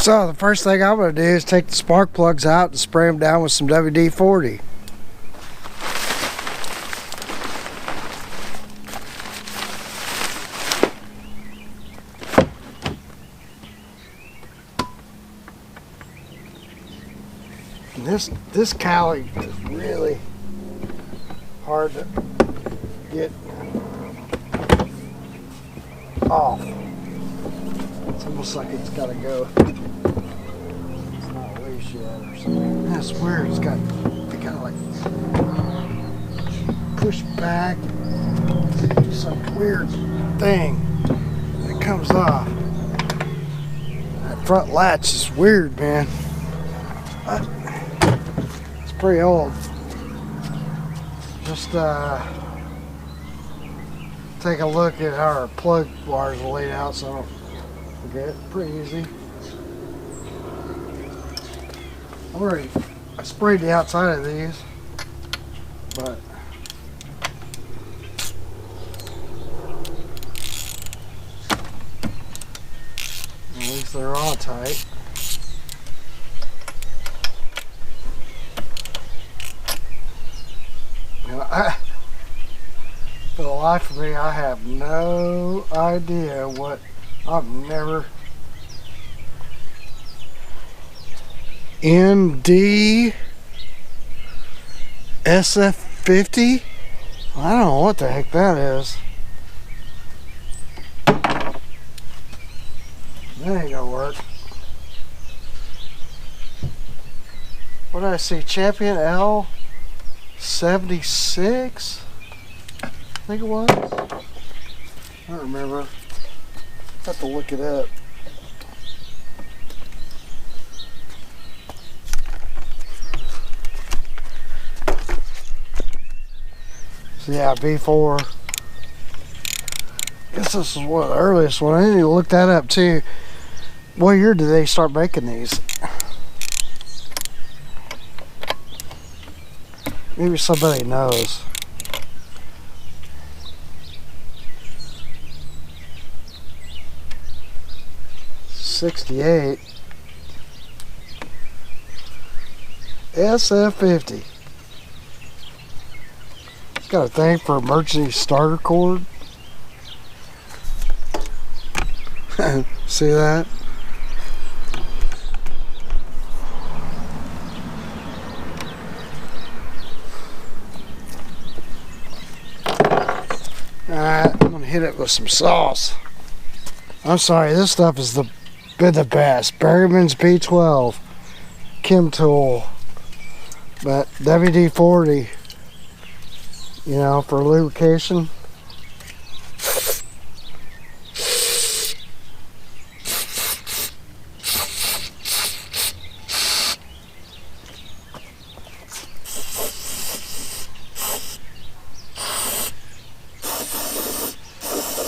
So the first thing I'm going to do is take the spark plugs out and spray them down with some WD-40. This cowling is really hard to get off. It's almost like it's got to go. It's not loose yet or something. That's weird. It got to like push back. Some weird thing that comes off. That front latch is weird, man. It's pretty old. Just take a look at how our plug wires are laid out so I don't forget. Pretty easy. I sprayed the outside of these, but at least they're all tight. For the life of me, I have no idea what I've never. ND SF50? I don't know what the heck that is. That ain't gonna work. What did I see? Champion L76? I think it was. I don't remember. Have to look it up. So yeah, V4. I guess this is one of the earliest one. I need to look that up too. What year did they start making these? Maybe somebody knows. '68 SF50. It's got a thing for emergency starter cord. See that? Alright, I'm gonna hit it with some sauce. I'm sorry, this stuff has been the best. Berryman's B12, Chem Tool, but WD-40, you know, for lubrication.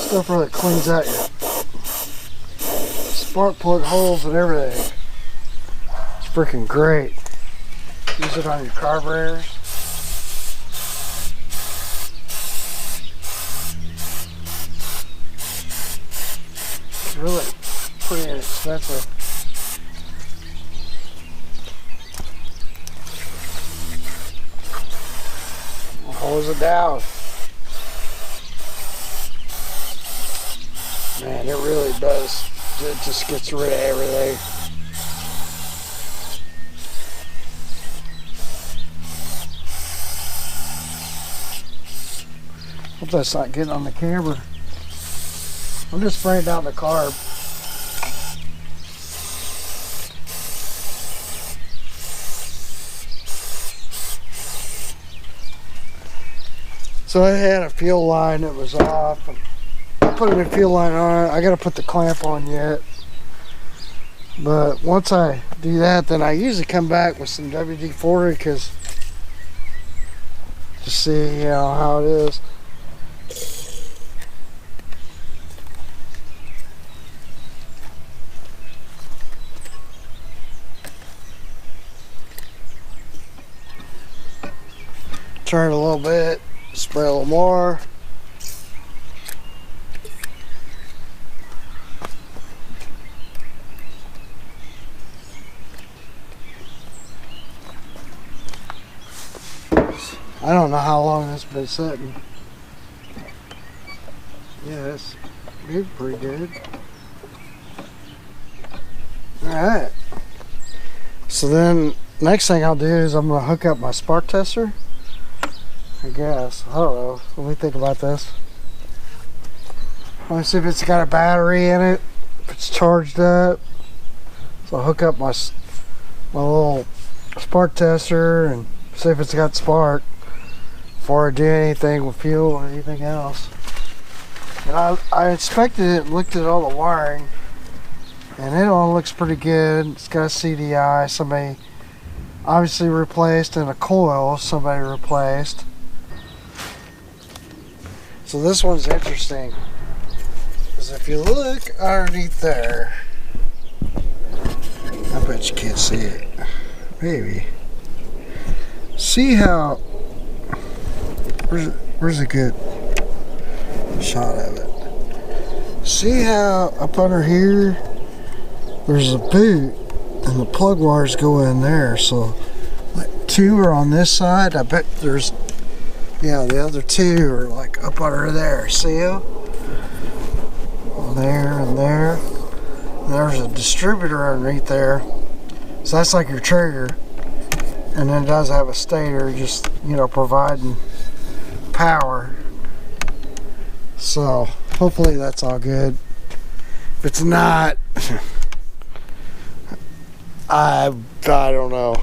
Stuff really cleans out your spark plug holes and everything. It's freaking great. Use it on your carburetors. It's really pretty inexpensive. I'll hose it down. Man, it really does. It just gets rid of everything. Hope that's not getting on the camera. I'm just spraying down the carb. So I had a fuel line that was off. I put a new fuel line on it. I gotta put the clamp on yet. But once I do that, then I usually come back with some WD-40 because to see, you know, how it is. Turn it a little bit, spray a little more. I don't know how long this has been sitting. Yeah, it's moved pretty good. Alright. So then, next thing I'll do is I'm going to hook up my spark tester. I guess. I don't know. What do we think about this? Let me see if it's got a battery in it. If it's charged up. So I'll hook up my little spark tester and see if it's got spark before I do anything with fuel or anything else. And I inspected it and looked at all the wiring, and it all looks pretty good. It's got a CDI, somebody obviously replaced, and a coil somebody replaced. So this one's interesting, because if you look underneath there, I bet you can't see it. Maybe. See how, where's a good shot of it? See how up under here there's a boot and the plug wires go in there, so like 2 are on this side. I bet there's, yeah, the other 2 are like up under there. See them? There and there. And there's a distributor underneath there, so that's like your trigger, and then it does have a stator, just, you know, providing power. So hopefully that's all good. If it's not, I don't know.